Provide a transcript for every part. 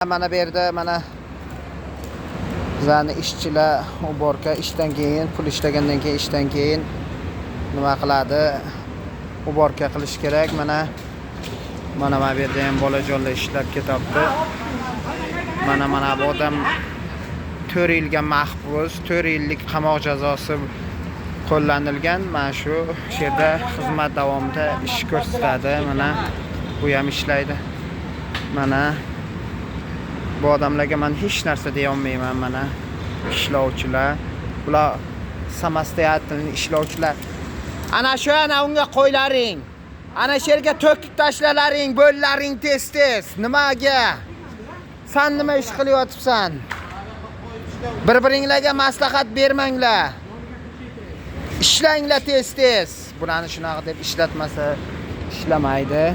Mana bu yerda mana bizlarning ishchilar uborka ishdan keyin pul ishlagandan keyin ishdan keyin nima qiladi? Uborka qilish kerak. Mana bu yerda ham bolajonlar ishlab ketyapti. Mana bu odam 4 yilga mahbus, 4 yillik qamoq jazosi qo'llanilgan. Mana shu yerda xizmat davomida ish ko'rsatadi. Mana bu ham ishlaydi. Mana bu odamlarga men hech narsa deya olmayman. Mana ishlovchilar, bular samostoятельный ishlovchilar. Ana shu unga qo'ylaring. Ana shu yerga to'kib tashlalaring, bo'llaring tez-tez. Nimaga? Sen nima ish qilyapsan? Bir-biringlarga maslahat bermanglar. Ishlanglar tez-tez. Bularni shunaqa deb ishlatmasa ishlamaydi.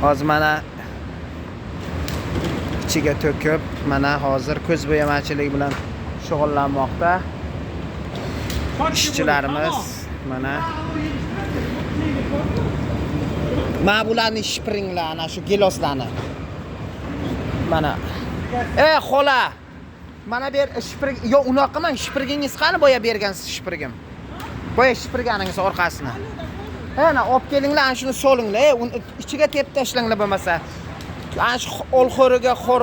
Hozir mana ichiga to'kib, mana hozir ko'z bo'yamachilik bilan shug'ullanmoqda ishchilarimiz. Mana bularni shipringlar, ana shu giloslarni. Mana xola, mana bu yer shiprig, yo unaqa men shipirgingiz qani boya bergansiz shipirgim. Boya shipirganingiz orqasini. Ana olib kelinglar, ana shuni solinglar. Uni ichiga tep tashlanglar bo'lmasa. Ana shu olxo'riga xor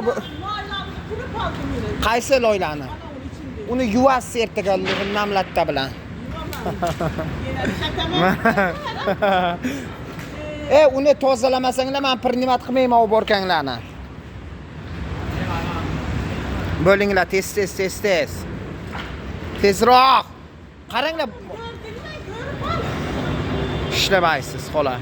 qaysi loylarni? Uni yuvasiz ertaga namlatta bilan. Uni tozalamasanglar men primat qilmayman uborkanglarni. Bo'linglar tez. Tezroq. Qaranglar. Ishlamaysiz, xola.